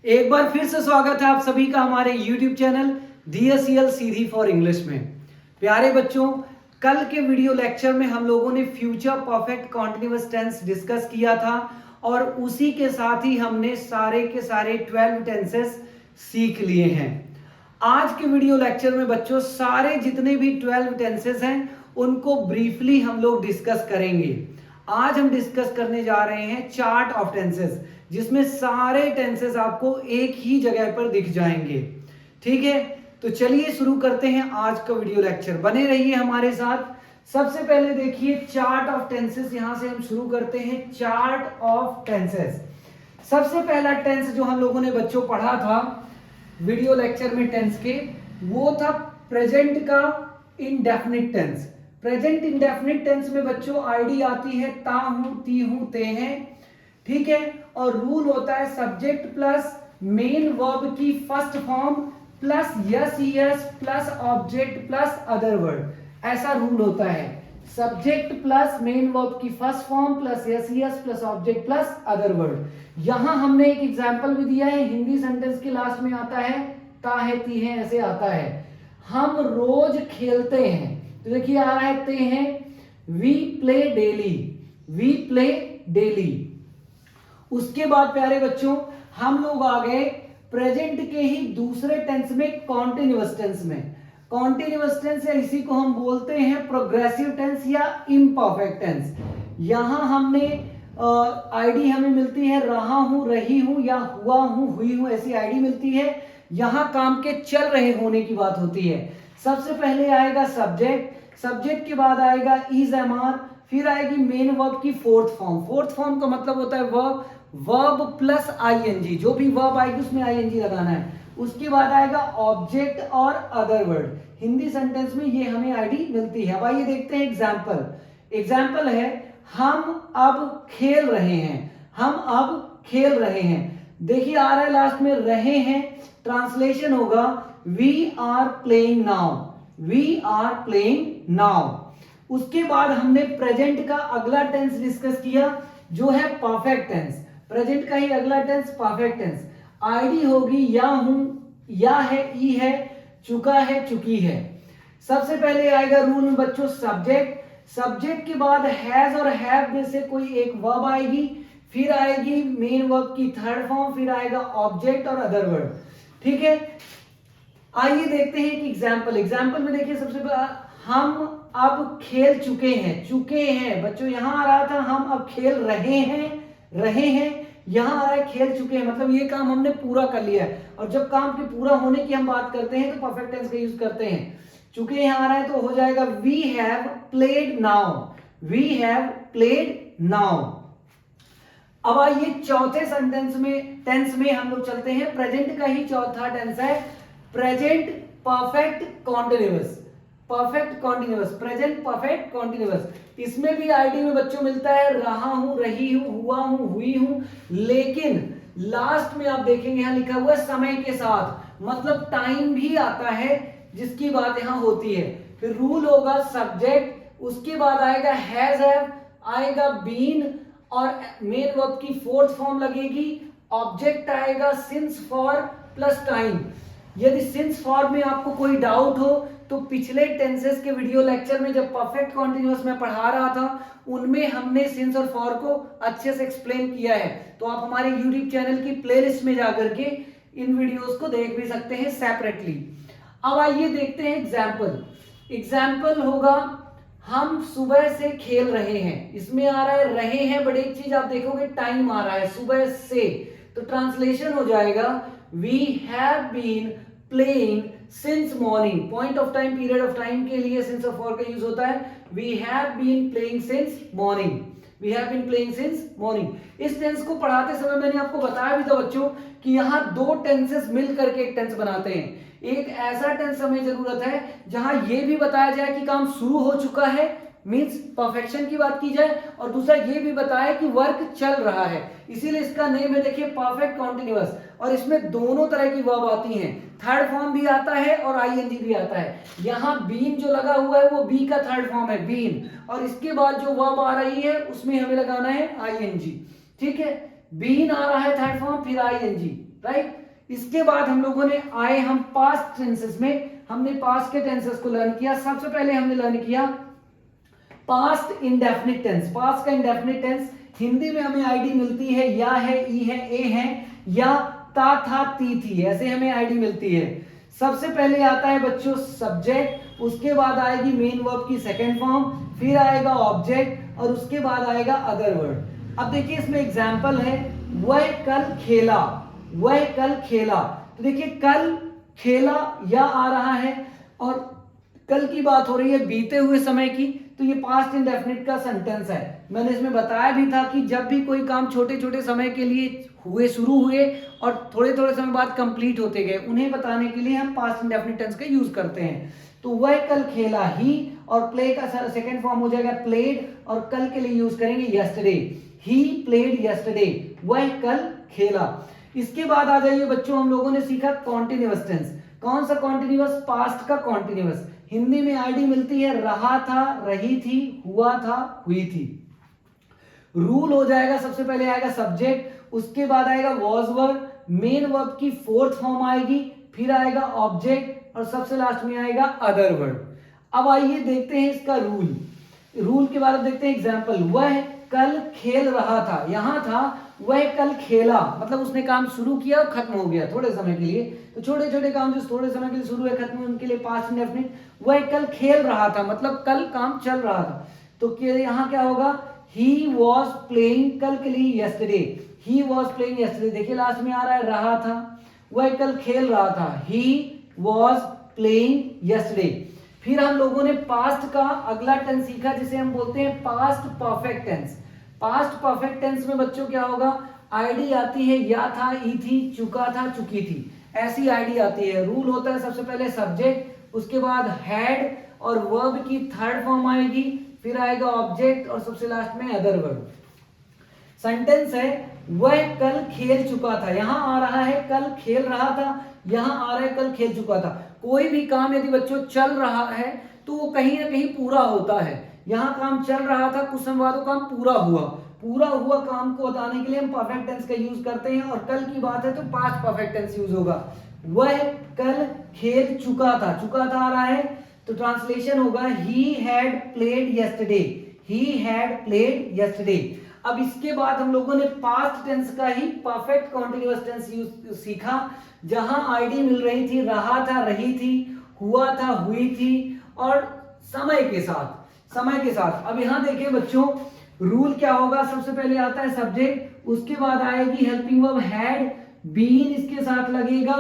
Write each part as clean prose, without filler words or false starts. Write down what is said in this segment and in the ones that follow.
एक बार फिर से स्वागत है आप सभी का हमारे YouTube channel DSEL Sidhi for English में। प्यारे बच्चों, कल के वीडियो लेक्चर में हम लोगों ने future perfect continuous tense discuss किया था और उसी के साथ ही हमने सारे के सारे 12 टेंसेस सीख लिए हैं। आज के वीडियो लेक्चर में बच्चों सारे जितने भी 12 टेंसेस हैं उनको ब्रीफली हम लोग डिस्कस करेंगे। आज हम डिस्कस करने जा रहे हैं चार्ट ऑफ टेंसेस, जिसमें सारे टेंसेस आपको एक ही जगह पर दिख जाएंगे। ठीक है, तो चलिए शुरू करते हैं आज का वीडियो लेक्चर। बने रहिए हमारे साथ। सबसे पहले देखिए चार्ट ऑफ टेंसेस, यहां से हम शुरू करते हैं चार्ट ऑफ टेंसेस। सबसे पहला टेंस जो हम लोगों ने बच्चों पढ़ा था वीडियो लेक्चर में टेंस के, वो था प्रेजेंट का indefinite tense. Present indefinite tense में बच्चों आईडी आती है ता हूं, ती हूं, ते हैं। ठीक है, और रूल होता है सब्जेक्ट प्लस मेन वर्ब की first form plus yes yes plus object plus other word. ऐसा रूल होता है, सब्जेक्ट प्लस मेन वर्ब की first form plus yes yes plus object plus other word. यहां हमने एक एग्जांपल भी दिया है, हिंदी सेंटेंस के लास्ट में आता है ता है, ती है, ऐसे आता है। हम रोज खेलते हैं, तो देखिए आ रहा है ते हैं, we play daily, we play daily. उसके बाद प्यारे बच्चों हम लोग आ गए प्रेजेंट के ही दूसरे टेंस में, कॉन्टिन्यूअस टेंस में। कॉन्टिन्यूअस टेंस है, इसी को हम बोलते हैं प्रोग्रेसिव टेंस या इम्परफेक्ट टेंस। यहां हमने आईडी हमें मिलती है रहा हूं, रही हूं या हुआ हूं, हुई हूं, ऐसी आईडी मिलती है। यहां काम के चल रहे होने की बात होती है। सबसे पहले आएगा सब्जेक्ट, सब्जेक्ट के बाद आएगा इज एम आर, फिर आएगी मेन वर्ब की फोर्थ फॉर्म। फोर्थ फॉर्म का मतलब होता है वर्ब, वर्ब प्लस आईएनजी, जो भी वर्ब आएगी उसमें आईएनजी लगाना है। उसके बाद आएगा ऑब्जेक्ट और अदर वर्ड। हिंदी सेंटेंस में ये हमें आईडी मिलती है। अब आइए देखते हैं एग्जांपल। एग्जांपल है हम अब खेल रहे हैं, हम अब खेल रहे हैं। देखिए आ रहा है लास्ट में रहे हैं, ट्रांसलेशन होगा we are playing now, we are playing now. उसके बाद हमने प्रेजेंट का अगला टेंस डिस्कस किया जो है परफेक्ट टेंस। प्रेजेंट का ही अगला टेंस परफेक्ट टेंस। आईडी होगी या हूं, या है, ई है, चुका है, चुकी है। सबसे पहले आएगा रूल में बच्चों सब्जेक्ट, सब्जेक्ट के बाद हैज और हैव में से कोई एक वर्ब आएगी, फिर आएगी मेन वर्ब की थर्ड फॉर्म, फिर आएगा ऑब्जेक्ट और अदर वर्ड। ठीक है, आइए देखते हैं कि एग्जाम्पल। एग्जाम्पल में देखिए सबसे पहले हम अब खेल चुके हैं, चुके हैं बच्चों। यहां आ रहा था हम अब खेल रहे हैं, रहे हैं। यहां आ रहा है खेल चुके हैं, मतलब ये काम हमने पूरा कर लिया है। और जब काम के पूरा होने की हम बात करते हैं तो परफेक्ट टेंस का यूज करते हैं। चुके यहां आ रहा है तो हो जाएगा we have played now, we have played now. अब आइए चौथे सेंटेंस में, टेंस में हम लोग चलते हैं। प्रेजेंट का ही चौथा टेंस है present perfect continuous, perfect continuous, present perfect continuous. इसमें भी आईडी में बच्चों मिलता है रहा हूं, रही हूं, हुआ हूं, हुई हूं, लेकिन लास्ट में आप देखेंगे यहां लिखा हुआ है समय के साथ, मतलब टाइम भी आता है जिसकी बात यहां होती है। फिर रूल होगा सब्जेक्ट, उसके बाद आएगा हैज हैव, आएगा बीन और मेन वर्ब की फोर्थ फॉर्म लगेगी, ऑब्जेक्ट आएगा सिंस फॉर प्लस टाइम। यदि सिंस फॉर में आपको कोई डाउट हो तो पिछले टेंसेस के वीडियो लेक्चर में जब परफेक्ट कॉन्टिन्यूअस में पढ़ा रहा था उनमें हमने सिंस और फॉर को अच्छे से एक्सप्लेन किया है, तो आप हमारे यूट्यूब चैनल की प्लेलिस्ट में जाकर के इन वीडियोस को देख भी सकते हैं सेपरेटली। अब आइए देखते हैं एग्जाम्पल। एग्जाम्पल होगा हम सुबह से खेल रहे हैं, इसमें आ रहा है रहे हैं, बड़ी एक चीज आप देखोगे टाइम आ रहा है सुबह से, तो ट्रांसलेशन हो जाएगा we have been playing since morning. Point of time, period of time के लिए सिंस और फॉर का यूज होता है। We have been playing since morning, we have been playing since morning. इस टेंस को पढ़ाते समय मैंने आपको बताया भी था बच्चों कि यहां दो टेंसेस मिल करके एक टेंस बनाते हैं। एक ऐसा टेंस हमें जरूरत है जहां यह भी बताया जाए कि काम शुरू हो चुका है, मींस परफेक्शन की बात की जाए, और दूसरा ये भी बताए कि वर्क चल रहा है। इसीलिए इसका नेम है देखिए परफेक्ट कॉन्टिन्यूअस, और इसमें दोनों तरह की वर्ब आती हैं, थर्ड फॉर्म भी आता है और आईएनजी भी आता है। यहां बीन जो लगा हुआ है वो बी का थर्ड फॉर्म है बीन, और इसके बाद जो वर्ब आ रही है उसमें हमें लगाना है आईएनजी। ठीक है, बीन आ रहा है थर्ड फॉर्म, फिर आईएनजी। राइट। इसके बाद हम लोगों ने आए हम पास्ट टेंसेस में, हमने पास्ट के टेंसेस को लर्न किया। सबसे पहले हमने लर्न किया पास्ट इंडेफिनिट टेंस। पास्ट का इंडेफिनिट टेंस हिंदी में हमें आईडी मिलती है या है, ई है, ए है, या ता, था, ती, थी, ऐसे हमें आईडी मिलती है। सबसे पहले आता है बच्चों सब्जेक्ट, उसके बाद आएगी मेन वर्ब की सेकंड फॉर्म, फिर आएगा ऑब्जेक्ट और उसके बाद आएगा अदर वर्ड। अब देखिए इसमें एग्जांपल है, वह कल खेला, वह कल खेला। तो देखिए कल खेला या आ रहा है और कल की बात हो रही है बीते हुए समय की, तो ये पास्ट इंडेफिनिट का सेंटेंस है। मैंने इसमें बताया भी था कि जब भी कोई काम छोटे छोटे समय के लिए शुरू हुए और थोड़े थोड़े समय बाद कंप्लीट होते गए, उन्हें बताने के लिए हम पास्ट इंडेफिनिट टेंस का यूज करते हैं। तो वह कल खेला, ही, और प्ले का सेकंड फॉर्म हो जाएगा प्लेड, और कल के लिए यूज करेंगे यस्टरडे, ही प्लेड यस्टरडे, वह कल खेला। इसके बाद आ जाइए बच्चों, हम लोगों ने सीखा कॉन्टिन्यूअस टेंस। कौन सा कॉन्टिन्यूअस? पास्ट का कॉन्टिन्यूअस। हिंदी में आईडी मिलती है रहा था, रही थी, हुआ था, हुई थी। रूल हो जाएगा, सबसे पहले आएगा सब्जेक्ट, उसके बाद आएगा वॉज वर्ब, मेन वर्ब की फोर्थ फॉर्म आएगी, फिर आएगा ऑब्जेक्ट और सबसे लास्ट में आएगा अदर वर्ब। अब आइए देखते हैं इसका रूल। रूल के बारे में देखते हैं एग्जांपल। वह कल खेल रहा था, यहां था वह कल खेला, मतलब उसने काम शुरू किया और खत्म हो गया थोड़े समय के लिए। तो छोटे छोटे काम जो थोड़े समय के लिए शुरू है खत्म, उनके लिए पास्ट इंडेफिनिट। वह कल खेल रहा था, मतलब कल काम चल रहा था। तो यहाँ क्या होगा? He was playing, कल के लिए yesterday, he was playing yesterday। देखिए लास्ट में आ रहा है रहा था, वह कल खेल रहा था, he was playing yesterday। फिर हम लोगों ने पास्ट का अगला टेंस सीखा जिसे हम बोलते हैं past perfect tense. Past perfect tense में बच्चों क्या होगा? आईडी आती है या था, ई थी, चुका था, चुकी थी, ऐसी आईडी आती है। रूल होता है सबसे पहले सब्जेक्ट, उसके बाद हैड और वर्ब की थर्ड फॉर्म आएगी, फिर आएगा ऑब्जेक्ट और सबसे लास्ट में अदर वर्ब। सेंटेंस है वह कल खेल चुका था, यहां आ रहा है कल खेल रहा था, यहां आ रहा है कल खेल चुका था। कोई भी काम यदि बच्चों चल रहा है तो वो कहीं ना कहीं पूरा होता है। यहां काम चल रहा था, कुछ समय बाद वो काम पूरा हुआ। पूरा हुआ काम को बताने के लिए हम परफेक्ट टेंस का यूज करते हैं, और कल की बात है तो पास्ट परफेक्ट टेंस यूज होगा। वह कल खेल चुका था, चुका था आ रहा है तो ट्रांसलेशन होगा he had played yesterday, he had played yesterday। अब इसके बाद हम लोगों ने पास्ट टेंस का ही परफेक्ट कॉन्टिन्यूअस टेंस सीखा, जहां आईडी मिल रही थी रहा था, रही थी, हुआ था, हुई थी, और समय के साथ, समय के साथ। अब यहां देखिए बच्चों रूल क्या होगा? सबसे पहले आता है सब्जेक्ट, उसके बाद आएगी हेल्पिंग वर्ब हैड, बीन इसके साथ लगेगा,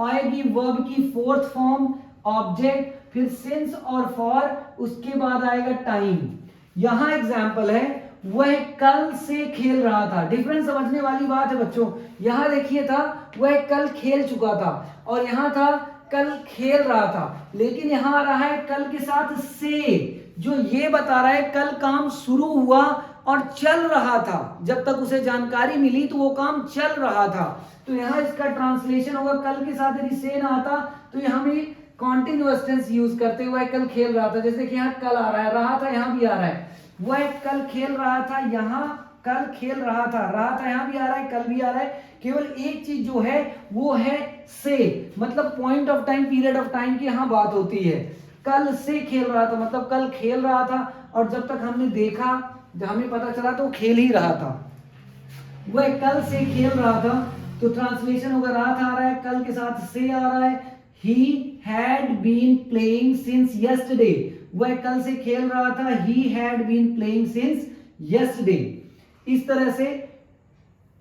आएगी वर्ब की फोर्थ फॉर्म ऑब्जेक्ट, फिर सिंस और फॉर, उसके बाद आएगा टाइम। यहां एग्जाम्पल है वह कल से खेल रहा था। डिफरेंस समझने वाली बात है बच्चों। यहां देखिए था वह कल खेल चुका था और यहां था कल खेल रहा था, लेकिन यहां आ रहा है कल के साथ से, जो ये बता रहा है कल काम शुरू हुआ और चल रहा था। जब तक उसे जानकारी मिली तो वो काम चल रहा था। तो यहां इसका ट्रांसलेशन होगा कल के साथ यदि से ना आता तो यहां भी कॉन्टिन्यूअस टेंस यूज करते हुए केवल खेल रहा था। जैसे कि यहाँ कल आ रहा था यहाँ भी आ रहा है, वह कल खेल रहा था, यहाँ कल खेल रहा था यहाँ भी आ रहा है, कल भी आ रहा है। केवल एक चीज जो है वो है से, मतलब point of time, period of time की यहाँ बात होती है। कल से खेल रहा था मतलब कल खेल रहा था, और जब तक हमने देखा, जब हमें पता चला तो खेल ही रहा था। वह कल से खेल रहा था, तो ट्रांसलेशन होगा रहा था आ रहा है, कल के साथ से आ रहा है। He had been playing since yesterday, वह कल से खेल रहा था, he had been playing since yesterday। इस तरह से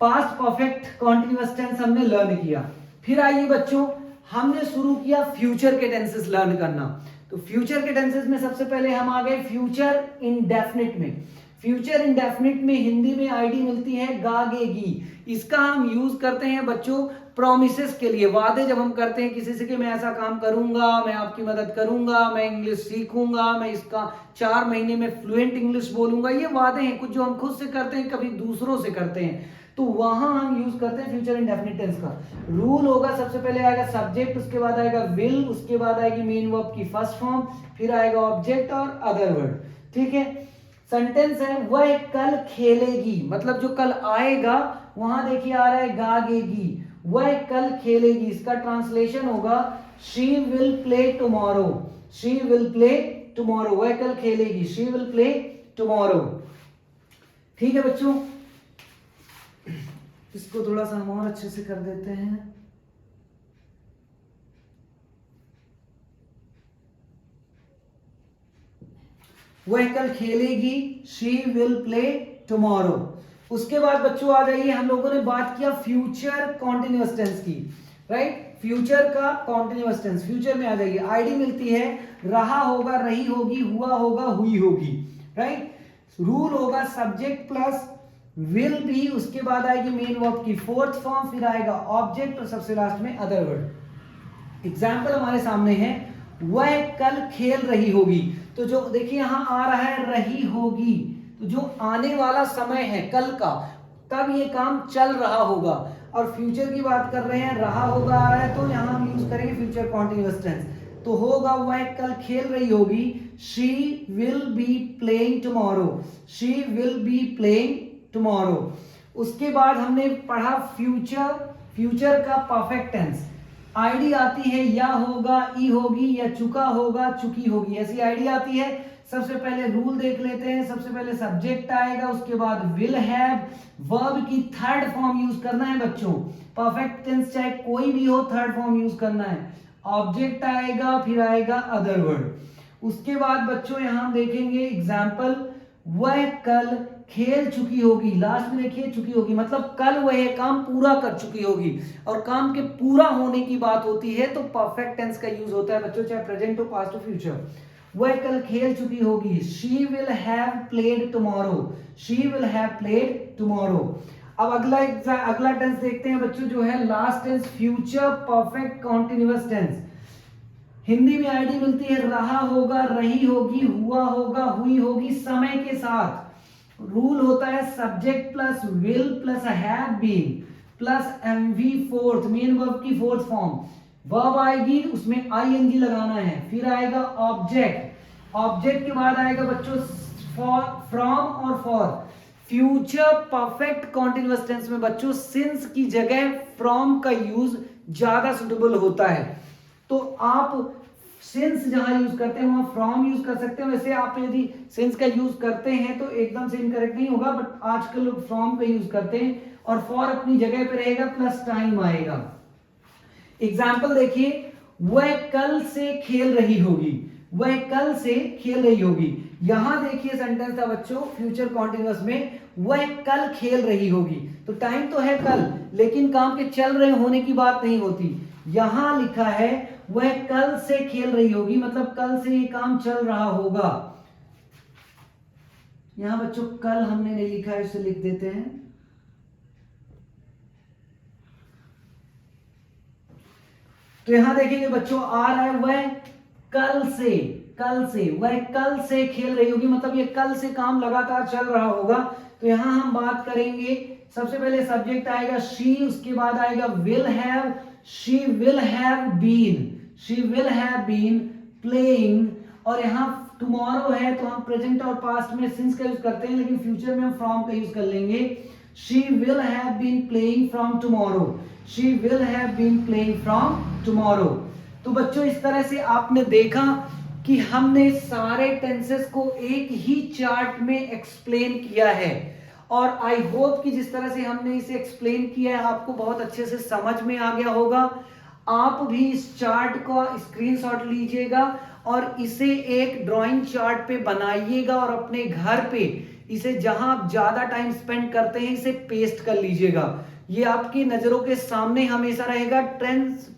पास्ट परफेक्ट कॉन्टिन्यूअस टेंस हमने लर्न किया। फिर आइए बच्चों हमने शुरू किया फ्यूचर के टेंसेस लर्न करना। तो फ्यूचर के टेंसेस में सबसे पहले हम आ गए फ्यूचर इंडेफिनिट में। फ्यूचर इंडेफिनिट में हिंदी में आईडी मिलती है गागेगी। इसका हम यूज करते हैं बच्चों प्रोमिसेस के लिए, वादे जब हम करते हैं किसी से कि मैं ऐसा काम करूंगा, मैं आपकी मदद करूंगा, मैं इंग्लिश सीखूंगा, मैं इसका 4 महीने में फ्लुएंट इंग्लिश बोलूंगा, ये वादे हैं कुछ जो हम खुद से करते हैं, कभी दूसरों से करते हैं। तो वहां हम यूज करते हैं फ्यूचर इंडेफिनिट टेंस का। रूल होगा सबसे पहले आएगा सब्जेक्ट, उसके बाद आएगा विल, उसके बाद आएगी मेन वर्ब की फर्स्ट फॉर्म, फिर आएगा ऑब्जेक्ट और अदर वर्ड। ठीक है, सेंटेंस है वह कल खेलेगी, मतलब जो कल आएगा, वहां देखिए आ रहा है गागेगी, वह कल खेलेगी, इसका ट्रांसलेशन होगा she will play tomorrow, she will play tomorrow, वह कल खेलेगी, शी विल प्ले टुमारो। ठीक है बच्चों, इसको थोड़ा सा हम और अच्छे से कर देते हैं। वह कल खेलेगी, शी विल प्ले टुमारो। उसके बाद बच्चों आ जाइए, हम लोगों ने बात किया फ्यूचर कॉन्टिन्यूअस टेंस की, राइट। फ्यूचर का कॉन्टिन्यूअस टेंस, फ्यूचर में आ जाइए, आईडी मिलती है रहा होगा, रही होगी, हुआ होगा, हुई होगी, राइट। रूल होगा सब्जेक्ट प्लस विल भी, उसके बाद आएगी मेन वर्ब की फोर्थ फॉर्म, फिर आएगा ऑब्जेक्ट और सबसे लास्ट में अदर वर्ड। एग्जाम्पल हमारे सामने है, वह कल खेल रही होगी, तो जो देखिए यहां आ रहा है रही होगी, तो जो आने वाला समय है कल का, तब ये काम चल रहा होगा। और फ्यूचर की बात कर रहे हैं, रहा होगा आ रहा है, तो यहां हम यूज करेंगे फ्यूचर कॉन्टिन्यूअस टेंस, तो होगा वह कल खेल रही होगी, she will be playing tomorrow, she will be playing tomorrow. उसके बाद हमने पढ़ा फ्यूचर, फ्यूचर का परफेक्ट टेंस, आईडी आती है या होगा, ई होगी, या चुका होगा, चुकी होगी, ऐसी आईडी आती है। सबसे पहले रूल देख लेते हैं, सबसे पहले सब्जेक्ट आएगा, उसके बाद विल हैव, वर्ब की थर्ड फॉर्म यूज करना है बच्चों, परफेक्ट टेंस चाहे कोई भी हो थर्ड फॉर्म यूज करना है, ऑब्जेक्ट आएगा, फिर आएगा अदर वर्ड। उसके बाद बच्चों यहां देखेंगे एग्जाम्पल, वह कल खेल चुकी होगी, लास्ट में देखिए चुकी होगी, मतलब कल वह काम पूरा कर चुकी होगी, और काम के पूरा होने की बात होती है तो परफेक्ट टेंस का यूज होता है बच्चों, चाहे प्रेजेंट हो, पास्ट हो, फ्यूचर। वह कल खेल चुकी होगी, she will have played tomorrow, she will have played tomorrow. अब अगला टेंस देखते हैं बच्चों, जो है last tense, future perfect continuous tense. Hindi में आईडी मिलती है रहा होगा, रही होगी, हुआ होगा, हुई होगी, समय के साथ। रूल होता है subject plus will plus have been plus MV fourth, main verb की फोर्थ फॉर्म, वर्ब आएगी उसमें आईएनजी लगाना है, फिर आएगा ऑब्जेक्ट, ऑब्जेक्ट के बाद आएगा बच्चों फॉर, फ्रॉम और for. Future perfect continuous tense में बच्चों सिंस की जगह फ्रॉम का यूज ज्यादा सुटेबल होता है, तो आप सिंस जहां यूज करते हैं वहां फ्रॉम यूज कर सकते हैं। वैसे आप यदि सिंस का यूज करते हैं तो एकदम से इनकरेक्ट नहीं होगा, बट आजकल लोग फ्रॉम का यूज करते हैं, और फॉर अपनी जगह पे रहेगा, प्लस टाइम आएगा। एग्जाम्पल देखिए, वह कल से खेल रही होगी, वह कल से खेल रही होगी। यहां देखिए सेंटेंस था बच्चों फ्यूचर कॉन्टिन्यूअस में, वह कल खेल रही होगी, तो टाइम तो है कल, लेकिन काम के चल रहे होने की बात नहीं होती। यहां लिखा है वह कल से खेल रही होगी, मतलब कल से ये काम चल रहा होगा। यहां बच्चों कल हमने नहीं लिखा है, इसे लिख देते हैं। तो यहां देखेंगे बच्चों आ रहा है वह कल से, कल से, वह कल से खेल रही होगी, मतलब ये कल से काम लगातार चल रहा होगा। तो यहां हम बात करेंगे, सबसे पहले सब्जेक्ट आएगा शी, उसके बाद आएगा will have, she will have been, she will have been playing, और यहां टुमारो है तो हम प्रेजेंट और पास्ट में सिंस का यूज करते हैं, लेकिन फ्यूचर में हम फ्रॉम का यूज कर लेंगे। She will have been playing from tomorrow, she will have been playing from tomorrow. तो बच्चों इस तरह से आपने देखा कि हमने सारे टेंसेस को एक ही चार्ट में एक्सप्लेन किया है, और आई होप कि जिस तरह से हमने इसे एक्सप्लेन किया है आपको बहुत अच्छे से समझ में आ गया होगा। आप भी इस चार्ट का स्क्रीनशॉट लीजिएगा और इसे एक ड्राइंग चार्ट पे बनाइएगा, और अपने घर पे इसे जहां आप ज्यादा टाइम स्पेंड करते हैं इसे पेस्ट कर लीजिएगा। ये आपकी नजरों के सामने हमेशा रहेगा।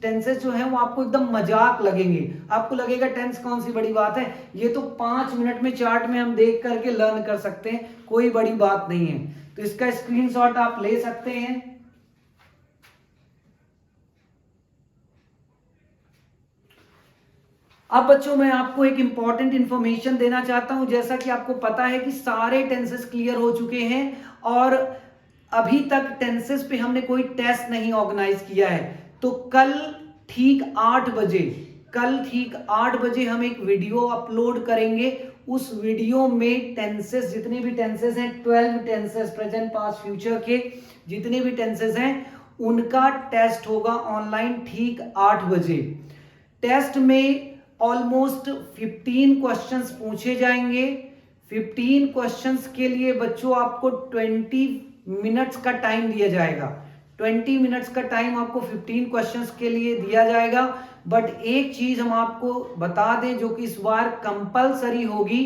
टेंसेस जो है वो आपको एकदम मजाक लगेंगे, आपको लगेगा टेंस कौन सी बड़ी बात है, ये तो 5 मिनट में चार्ट में हम देख करके लर्न कर सकते हैं, कोई बड़ी बात नहीं है। तो इसका स्क्रीनशॉट आप ले सकते हैं। अब बच्चों मैं आपको एक इंपॉर्टेंट इंफॉर्मेशन देना चाहता हूं। जैसा कि आपको पता है कि सारे टेंसेस क्लियर हो चुके हैं, और अभी तक टेंसेस पे हमने कोई टेस्ट नहीं ऑर्गेनाइज किया है। तो कल ठीक 8 बजे, कल ठीक 8 बजे हम एक वीडियो अपलोड करेंगे। उस वीडियो में टेंसेस, जितने भी टेंसेस हैं, 12 टेंसेस, प्रेजेंट पास्ट फ्यूचर के जितने भी टेंसेस हैं, उनका टेस्ट होगा ऑनलाइन ठीक 8 बजे। टेस्ट में ऑलमोस्ट 15 क्वेश्चंस पूछे जाएंगे। 15 क्वेश्चंस के लिए बच्चों आपको 20 मिनट्स का टाइम दिया जाएगा। 20 मिनट्स का टाइम आपको 15 क्वेश्चंस के लिए दिया जाएगा। बट एक चीज हम आपको बता दें जो कि इस बार कंपलसरी होगी,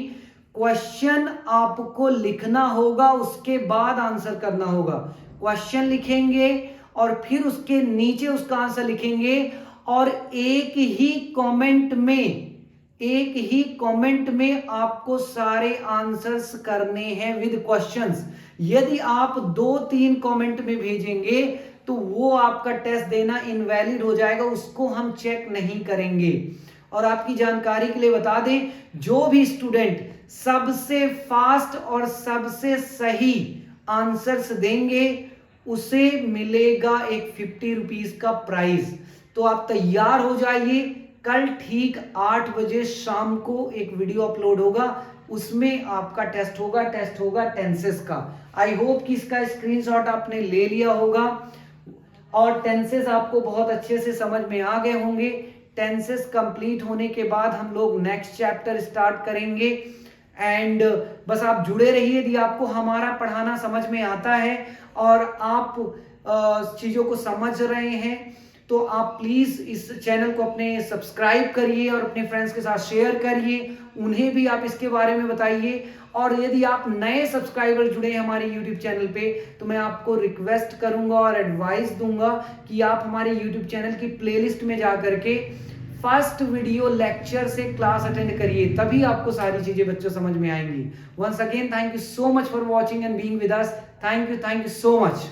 क्वेश्चन आपको लिखना होगा, उसके बाद आंसर करना होगा। क्वेश्चन लिखेंगे और फिर उसके नीचे उसका आंसर लिखेंगे और एक ही कमेंट में आपको सारे आंसर्स करने हैं विद क्वेश्चंस। यदि आप 2-3 कमेंट में भेजेंगे तो वो आपका टेस्ट देना इनवैलिड हो जाएगा, उसको हम चेक नहीं करेंगे। और आपकी जानकारी के लिए बता दें, जो भी स्टूडेंट सबसे फास्ट और सबसे सही आंसर्स देंगे उसे मिलेगा एक 50 रुपीज का प्राइज। तो आप तैयार हो जाइए, कल ठीक 8 बजे शाम को एक वीडियो अपलोड होगा, उसमें आपका टेस्ट होगा टेंसेस का। आई होप कि इसका स्क्रीनशॉट आपने ले लिया होगा और टेंसेस आपको बहुत अच्छे से समझ में आ गए होंगे। टेंसेस कंप्लीट होने के बाद हम लोग नेक्स्ट चैप्टर स्टार्ट करेंगे। एंड बस आप जुड़े रहिए। यदि आपको हमारा पढ़ाना समझ में आता है और आप चीज़ों को समझ रहे हैं तो आप प्लीज़ इस चैनल को अपने सब्सक्राइब करिए और अपने फ्रेंड्स के साथ शेयर करिए, उन्हें भी आप इसके बारे में बताइए। और यदि आप नए सब्सक्राइबर जुड़े हैं हमारे YouTube चैनल पे तो मैं आपको रिक्वेस्ट करूंगा और एडवाइस दूंगा कि आप हमारे YouTube चैनल की प्लेलिस्ट में जा करके फर्स्ट वीडियो लेक्चर से क्लास अटेंड करिए, तभी आपको सारी चीजें बच्चों समझ में आएंगी। Once again thank you so much for watching and being with us. Thank you so much.